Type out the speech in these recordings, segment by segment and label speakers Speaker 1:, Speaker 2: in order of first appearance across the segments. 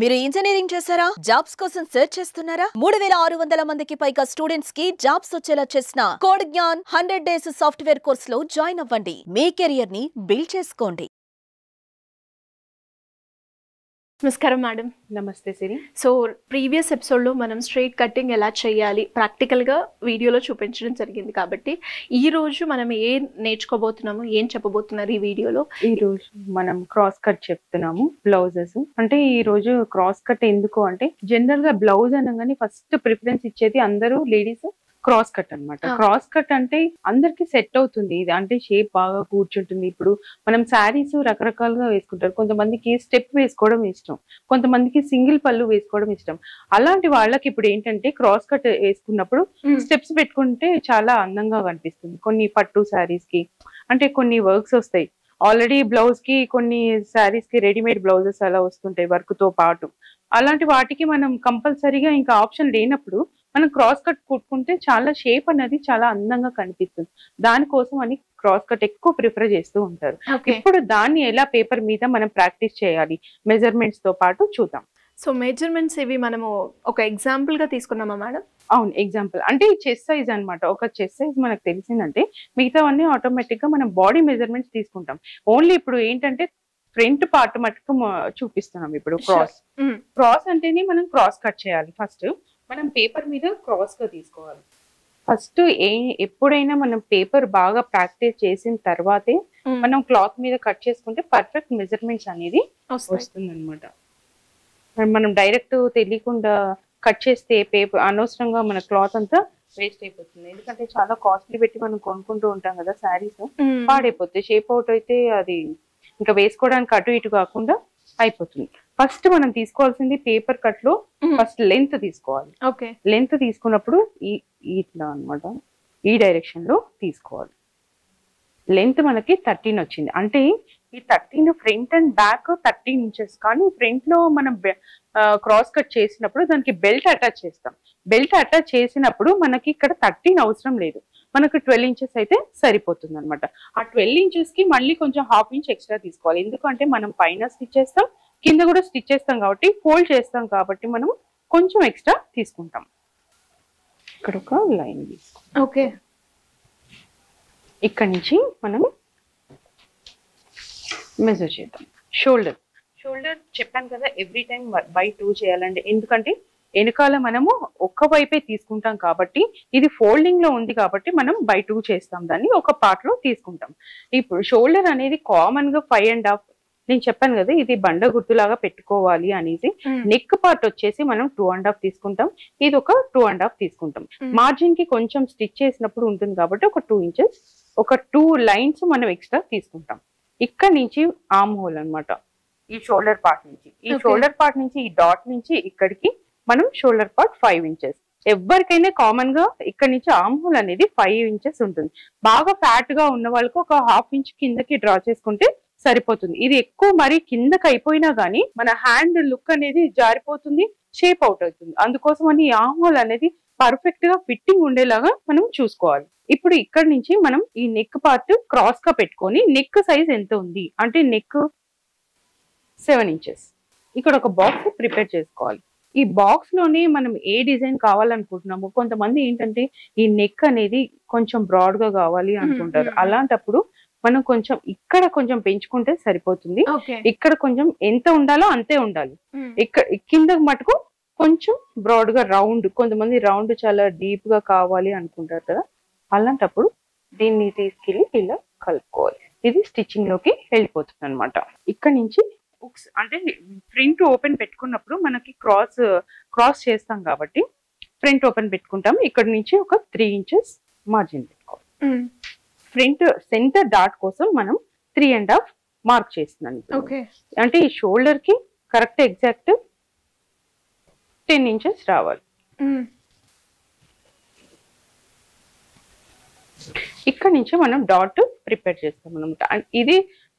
Speaker 1: మీరు ఇంజనీరింగ్ చేశారా? జాబ్స్ కోసం సెర్చ్ చేస్తున్నారా? 3600 మందికి పైగా స్టూడెంట్స్ కి జాబ్స్ వచ్చేలా చేసిన code Gyan 100 days software course లో జాయిన్ అవ్వండి. మీ కెరియర్ ని బిల్డ్ చేసుకోండి.
Speaker 2: నమస్కారం మేడం.
Speaker 3: నమస్తే సిరి.
Speaker 2: సో ప్రీవియస్ ఎపిసోడ్లో మనం స్ట్రైట్ కటింగ్ ఎలా చేయాలి ప్రాక్టికల్గా వీడియోలో చూపించడం జరిగింది. కాబట్టి ఈ రోజు మనం ఏం నేర్చుకోబోతున్నాము, ఏం చెప్పబోతున్నారు ఈ వీడియోలో?
Speaker 3: ఈ రోజు మనం క్రాస్ కట్ చెప్తున్నాము. బ్లౌజెస్ అంటే ఈ రోజు క్రాస్ కట్ ఎందుకు అంటే జనరల్ గా బ్లౌజ్ అనగానే ఫస్ట్ ప్రిఫరెన్స్ ఇచ్చేది అందరూ లేడీస్ క్రాస్ కట్ అన్నమాట. క్రాస్ కట్ అంటే అందరికి సెట్ అవుతుంది. ఇది అంటే షేప్ బాగా కూర్చుంటుంది. ఇప్పుడు మనం శారీస్ రకరకాలుగా వేసుకుంటారు. కొంతమందికి స్టెప్ వేసుకోవడం ఇష్టం, కొంతమందికి సింగిల్ పళ్ళు వేసుకోవడం ఇష్టం. అలాంటి వాళ్ళకి ఇప్పుడు ఏంటంటే క్రాస్ కట్ వేసుకున్నప్పుడు స్టెప్స్ పెట్టుకుంటే చాలా అందంగా కనిపిస్తుంది. కొన్ని పట్టు శారీస్ కి అంటే కొన్ని వర్క్స్ వస్తాయి. ఆల్రెడీ బ్లౌజ్ కి కొన్ని శారీస్ కి రెడీమేడ్ బ్లౌజెస్ అలా వస్తుంటాయి వర్క్ తో పాటు. అలాంటి వాటికి మనం కంపల్సరీగా ఇంకా ఆప్షన్ లేనప్పుడు మనం క్రాస్ కట్ కుట్టుకుంటే చాలా షేప్ అనేది చాలా అందంగా కనిపిస్తుంది. దానికోసం అని క్రాస్ కట్ ఎక్కువ ప్రిఫర్ చేస్తూ ఉంటారు. ఇప్పుడు దాన్ని ఎలా పేపర్ మీద మనం ప్రాక్టీస్ చేయాలి మెజర్మెంట్స్ తో పాటు చూద్దాం.
Speaker 2: సో మెజర్మెంట్స్ ఇవి మనము ఒక ఎగ్జాంపుల్ గా తీసుకున్నామా మేడం?
Speaker 3: అవును, ఎగ్జాంపుల్ అంటే చెస్ట్ సైజ్ అనమాట. ఒక చెస్ట్ సైజ్ మనకు తెలిసిందంటే మిగతావన్నీ ఆటోమేటిక్ గా మనం బాడీ మెజర్మెంట్స్ తీసుకుంటాం. ఓన్లీ ఇప్పుడు ఏంటంటే ఫ్రంట్ పార్ట్ మటుకు చూపిస్తున్నాం. ఇప్పుడు క్రాస్ అంటేనే మనం క్రాస్ కట్ చేయాలి. ఫస్ట్ మనం పేపర్ మీద క్రాస్ గా తీసుకోవాలి. ఫస్ట్ ఎప్పుడైనా మనం పేపర్ బాగా ప్రాక్టీస్ చేసిన తర్వాతే మనం క్లాత్ మీద కట్ చేసుకుంటే పర్ఫెక్ట్ మెజర్మెంట్స్ అనేది వస్తుంది అనమాట. మనం డైరెక్ట్ తెలియకుండా కట్ చేస్తే పేపర్ అనవసరంగా మన క్లాత్ అంతా వేస్ట్ అయిపోతుంది. ఎందుకంటే చాలా కాస్ట్లీ పెట్టి మనం కొనుక్కుంటూ ఉంటాం కదా శారీస్, పాడైపోతాయి. షేప్ అవుట్ అయితే అది ఇంకా వేసుకోవడానికి అటు ఇటు కాకుండా అయిపోతుంది. ఫస్ట్ మనం తీసుకోవాల్సింది పేపర్ కట్ లో ఫస్ట్ లెంత్ తీసుకోవాలి. లెంత్ తీసుకున్నప్పుడు ఇట్లా అనమాట ఈ డైరెక్షన్ లో తీసుకోవాలి. లెంత్ మనకి 13 వచ్చింది. అంటే ఈ 13 ఫ్రంట్ అండ్ బ్యాక్ 13 ఇంచెస్. కానీ ఫ్రంట్ లో మనం క్రాస్ కట్ చేసినప్పుడు దానికి బెల్ట్ అటాచ్ చేస్తాం. బెల్ట్ అటాచ్ చేసినప్పుడు మనకి ఇక్కడ 13 అవసరం లేదు, మనకు 12 ఇంచెస్ అయితే సరిపోతుంది అనమాట. ఆ 12 ఇంచెస్ కి మళ్ళీ కొంచెం ½ ఇంచ్ ఎక్స్ట్రా తీసుకోవాలి. ఎందుకంటే మనం పైన స్టిచ్ చేస్తాం, కింద కూడా స్టిచ్ చేస్తాం కాబట్టి ఫోల్డ్ చేస్తాం కాబట్టి మనం కొంచెం ఎక్స్ట్రా తీసుకుంటాం. ఇక్కడ ఒక లైన్ తీసుకోండి.
Speaker 2: ఓకే,
Speaker 3: ఇక్కడ నుంచి మనం మెజర్ చేద్దాం. షోల్డర్ చెప్పాను కదా ఎవ్రీ టైం బై 2 చేయాలండి. ఎందుకంటే వెనకాల మనము ఒక్క వైపే తీసుకుంటాం కాబట్టి ఇది ఫోల్డింగ్ లో ఉంది కాబట్టి మనం బై 2 చేస్తాం, దాన్ని ఒక పార్ట్ లో తీసుకుంటాం. ఇప్పుడు షోల్డర్ అనేది కామన్ గా 5.5. నేను చెప్పాను కదా ఇది బండ గుర్తులాగా పెట్టుకోవాలి అనేసి. నెక్ పార్ట్ వచ్చేసి మనం 2.5 తీసుకుంటాం, ఇది ఒక 2.5 తీసుకుంటాం. మార్జిన్ కి కొంచెం స్టిచ్ చేసినప్పుడు ఉంటుంది కాబట్టి ఒక 2 ఇంచెస్, ఒక 2 లైన్స్ మనం ఎక్స్ట్రా తీసుకుంటాం. ఇక్కడ నుంచి ఆర్మ్ హోల్ అనమాట. ఈ షోల్డర్ పార్ట్ నుంచి ఈ డాట్ నుంచి ఇక్కడికి మనం షోల్డర్ పార్ట్ 5 ఇంచెస్. ఎవరికైనా కామన్ గా ఇక్కడ నుంచి ఆర్మ్ హోల్ అనేది 5 ఇంచెస్ ఉంటుంది. బాగా ఫ్యాట్ గా ఉన్న వాళ్ళకి ఒక ½ ఇంచ్ కిందకి డ్రా చేసుకుంటే సరిపోతుంది. ఇది ఎక్కువ మరి కిందకి అయిపోయినా గానీ మన హ్యాండ్ లుక్ అనేది జారిపోతుంది, షేప్ అవుట్ అవుతుంది. అందుకోసం అని ఈ ఆర్మ్ హోల్ అనేది పర్ఫెక్ట్ గా ఫిట్టింగ్ ఉండేలాగా మనం చూసుకోవాలి. ఇప్పుడు ఇక్కడ నుంచి మనం ఈ నెక్ పార్ట్ క్రాస్ గా పెట్టుకొని నెక్ సైజ్ ఎంత ఉంది అంటే నెక్ 7 ఇంచెస్. ఇక్కడ ఒక బాక్స్ ప్రిపేర్ చేసుకోవాలి. ఈ బాక్స్ లోనే మనం ఏ డిజైన్ కావాలనుకుంటున్నాము. కొంతమంది ఏంటంటే ఈ నెక్ అనేది కొంచెం బ్రాడ్ గా కావాలి అనుకుంటారు. అలాంటప్పుడు మనం కొంచెం ఇక్కడ కొంచెం పెంచుకుంటే సరిపోతుంది. ఇక్కడ కొంచెం ఎంత ఉండాలో అంతే ఉండాలి. ఇక్కడ కింద మటుకు కొంచెం బ్రాడ్ గా రౌండ్, కొంతమంది రౌండ్ చాలా డీప్ గా కావాలి అనుకుంటారు కదా, అలాంటప్పుడు దీన్ని తీసుకెళ్ళి ఇలా కలుపుకోవాలి. ఇది స్టిచ్చింగ్ లోకి వెళ్ళిపోతుంది అనమాట. ఇక్కడ నుంచి అంటే ఫ్రంట్ ఓపెన్ పెట్టుకున్నప్పుడు మనకి క్రాస్ చేస్తాం కాబట్టి ఫ్రంట్ ఓపెన్ పెట్టుకుంటాం. ఇక్కడ నుంచి ఒక 3 ఇంచెస్ మార్జిన్ పెట్టుకోవాలి. ఫ్రంట్ సెంటర్ డాట్ కోసం మనం 3.5 మార్క్ చేస్తున్నాను. అంటే ఈ షోల్డర్ కి కరెక్ట్ ఎగ్జాక్ట్ 10 ఇంచెస్ రావాలి. ఇక్కడ నుంచి మనం డాట్ ప్రిపేర్ చేస్తాం అనమాట. ఇది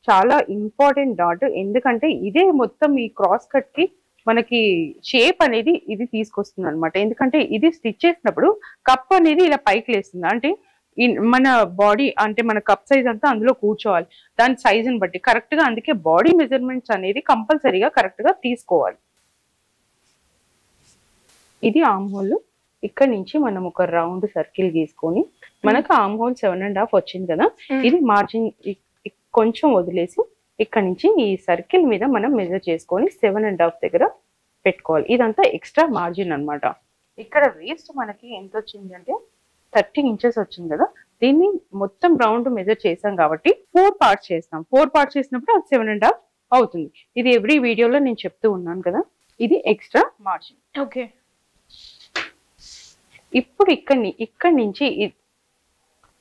Speaker 3: చాలా ఇంపార్టెంట్ డాట్. ఎందుకంటే ఇదే మొత్తం ఈ క్రాస్ కట్ కి మనకి షేప్ అనేది ఇది తీసుకొస్తుంది అనమాట. ఎందుకంటే ఇది స్టిచ్ చేసినప్పుడు కప్ అనేది ఇలా పైకి లేస్తుంది. అంటే మన బాడీ అంటే మన కప్ సైజ్ అంతా అందులో కూర్చోవాలి దాని సైజుని బట్టి కరెక్ట్ గా. అందుకే బాడీ మెజర్మెంట్స్ అనేది కంపల్సరీగా కరెక్ట్ గా తీసుకోవాలి. ఇది ఆర్మ్ హోల్. ఇక్కడ నుంచి మనం ఒక రౌండ్ సర్కిల్ గీసుకొని మనకు ఆర్మ్ హోల్ 7.5 వచ్చింది కదా, ఇది మార్జిన్ కొంచెం వదిలేసి ఇక్కడ నుంచి ఈ సర్కిల్ మీద మనం మెజర్ చేసుకొని 7.5 దగ్గర పెట్టుకోవాలి. ఇదంతా ఎక్స్ట్రా మార్జిన్ అన్నమాట. ఇక్కడ వేస్ట్ మనకి ఎంత వచ్చింది అంటే 30 ఇంచెస్ వచ్చింది కదా, దీన్ని మొత్తం రౌండ్ మెజర్ చేసాం కాబట్టి 4 పార్ట్స్ చేస్తాం. 4 పార్ట్స్ చేసినప్పుడు అది 7.5 అవుతుంది. ఇది ఎవ్రీ వీడియోలో నేను చెప్తూ ఉన్నాను కదా, ఇది ఎక్స్ట్రా మార్జిన్.
Speaker 2: ఓకే.
Speaker 3: ఇప్పుడు ఇక్కడ నుంచి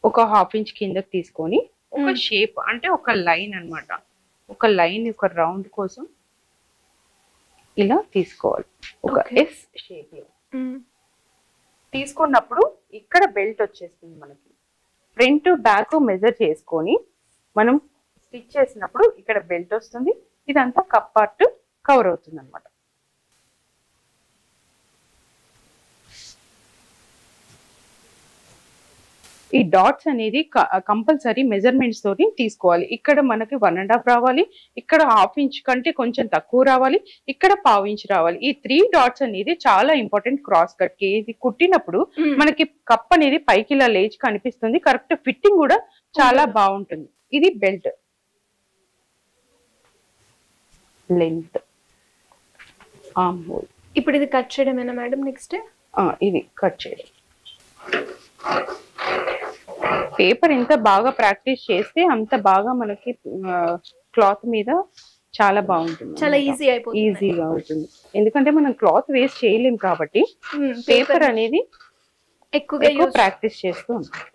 Speaker 3: ఒక 1/2 ఇంచ్ కిందకి తీసుకొని ఒక షేప్ అంటే ఒక లైన్ అన్నమాట, ఒక లైన్ ఒక రౌండ్ కోసం ఇలా తీసుకోవాలి. ఒక ఎస్ షేప్ లో తీసుకున్నప్పుడు ఇక్కడ బెల్ట్ వచ్చేస్తుంది మనకి. ఫ్రంట్ బ్యాక్ మెజర్ చేసుకొని మనం స్టిచ్ చేసినప్పుడు ఇక్కడ బెల్ట్ వస్తుంది, ఇదంతా కప్ పార్ట్ కవర్ అవుతుంది అన్నమాట. ఈ డాట్స్ అనేది కంపల్సరీ మెజర్మెంట్స్ తోటి తీసుకోవాలి. ఇక్కడ మనకి 1.5 రావాలి, ఇక్కడ 1/2 ఇంచ్ కంటే కొంచెం తక్కువ రావాలి, ఇక్కడ 1/4 ఇంచ్ రావాలి. ఈ 3 డాట్స్ అనేది చాలా ఇంపార్టెంట్ క్రాస్ కట్ కి. ఇది కుట్టినప్పుడు మనకి కప్ అనేది పైకి ఇలా లేచి కనిపిస్తుంది, కరెక్ట్ ఫిట్టింగ్ కూడా చాలా బాగుంటుంది. ఇది బెల్ట్ లెంత్, ఆర్మ్ హోల్.
Speaker 2: ఇప్పుడు ఇది కట్ చేయడమేనా మేడం? నెక్స్ట్
Speaker 3: ఇది కట్ చేయడం. పేపర్ ఎంత బాగా ప్రాక్టీస్ చేస్తే అంత బాగా మనకి క్లాత్ మీద చాలా బాగుంటుంది,
Speaker 2: చాలా ఈజీ అయిపోతుంది,
Speaker 3: ఈజీగా అవుతుంది. ఎందుకంటే మనం క్లాత్ వేస్ట్ చేయలేం కాబట్టి పేపర్ అనేది ఎక్కువ ప్రాక్టీస్ చేస్తూ ఉంటాం.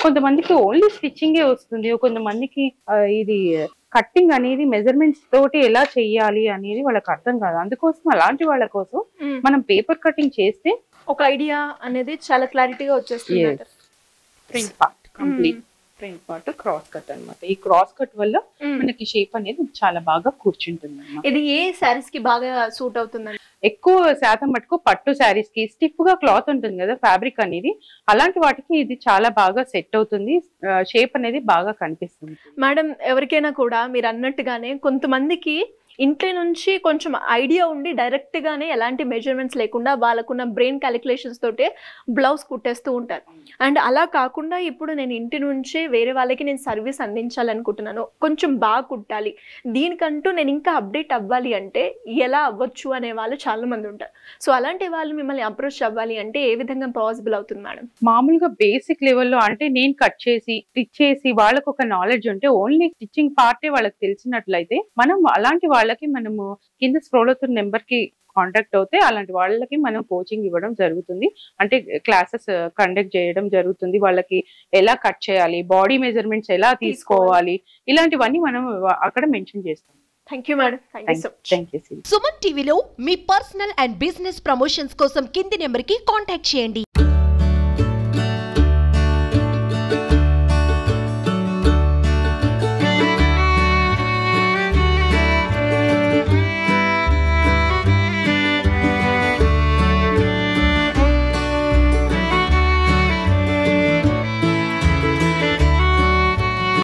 Speaker 3: కొంతమందికి ఓన్లీ స్టిచ్చింగే వస్తుంది, కొంతమందికి ఇది కట్టింగ్ అనేది మెజర్మెంట్స్ తోటి ఎలా చెయ్యాలి అనేది వాళ్ళకి అర్థం కాదు. అందుకోసం అలాంటి వాళ్ళ కోసం మనం పేపర్ కటింగ్ చేస్తే
Speaker 2: ఒక ఐడియా అనేది చాలా క్లారిటీగా వచ్చేస్తుంది.
Speaker 3: Front part complete front part cross cut అన్నమాట. ఈ క్రాస్ కట్ వల్ల మనకి షేప్ అనేది చాలా బాగా కూర్చుంటుంది అన్నమాట.
Speaker 2: ఇది ఏ సారీస్ కి బాగా సూట్ అవుతుందండి?
Speaker 3: ఎక్కువ శాతం మటుకు పట్టు శారీస్ కి స్టిఫ్ గా క్లాత్ ఉంటుంది కదా ఫ్యాబ్రిక్ అనేది, అలాంటి వాటికి ఇది చాలా బాగా సెట్ అవుతుంది, షేప్ అనేది బాగా కనిపిస్తుంది.
Speaker 2: మేడం, ఎవరికైనా కూడా మీరు అన్నట్టుగానే కొంతమందికి ఇంట్లో నుంచి కొంచెం ఐడియా ఉండి డైరెక్ట్గానే ఎలాంటి మెజర్మెంట్స్ లేకుండా వాళ్ళకున్న బ్రెయిన్ క్యాలిక్యులేషన్స్ తోటే బ్లౌజ్ కుట్టేస్తూ ఉంటారు. అండ్ అలా కాకుండా ఇప్పుడు నేను ఇంటి నుంచే వేరే వాళ్ళకి నేను సర్వీస్ అందించాలనుకుంటున్నాను, కొంచెం బాగా కుట్టాలి, దీనికంటూ నేను ఇంకా అప్డేట్ అవ్వాలి అంటే ఎలా అవ్వచ్చు అనే వాళ్ళు చాలా మంది ఉంటారు. సో అలాంటి వాళ్ళు మిమ్మల్ని అప్రోచ్ అవ్వాలి అంటే ఏ విధంగా పాసిబుల్ అవుతుంది మేడం?
Speaker 3: మామూలుగా బేసిక్ లెవెల్లో అంటే నేను కట్ చేసి స్టిచ్ చేసి వాళ్ళకు ఒక నాలెడ్జ్ ఉంటే, ఓన్లీ స్టిచ్చింగ్ పార్టే వాళ్ళకి తెలిసినట్లయితే మనం అలాంటి వాళ్ళకి మనము కింద స్క్రోల్ అవుతున్న నెంబర్ కి కాంటాక్ట్ అవుతే అలాంటి వాళ్ళకి మనం కోచింగ్ ఇవ్వడం జరుగుతుంది. అంటే క్లాసెస్ కండక్ట్ చేయడం జరుగుతుంది. వాళ్ళకి ఎలా కట్ చేయాలి, బాడీ మెజర్మెంట్స్ ఎలా తీసుకోవాలి, ఇలాంటివన్నీ మనం అక్కడ మెన్షన్ చేస్తాం.
Speaker 2: Thank you madam.
Speaker 3: Thank you.
Speaker 1: Suman టీవీలో మీ పర్సనల్ అండ్ బిజినెస్ ప్రమోషన్స్ కోసం కింది నెంబర్ కి కాంటాక్ట్ చేయండి.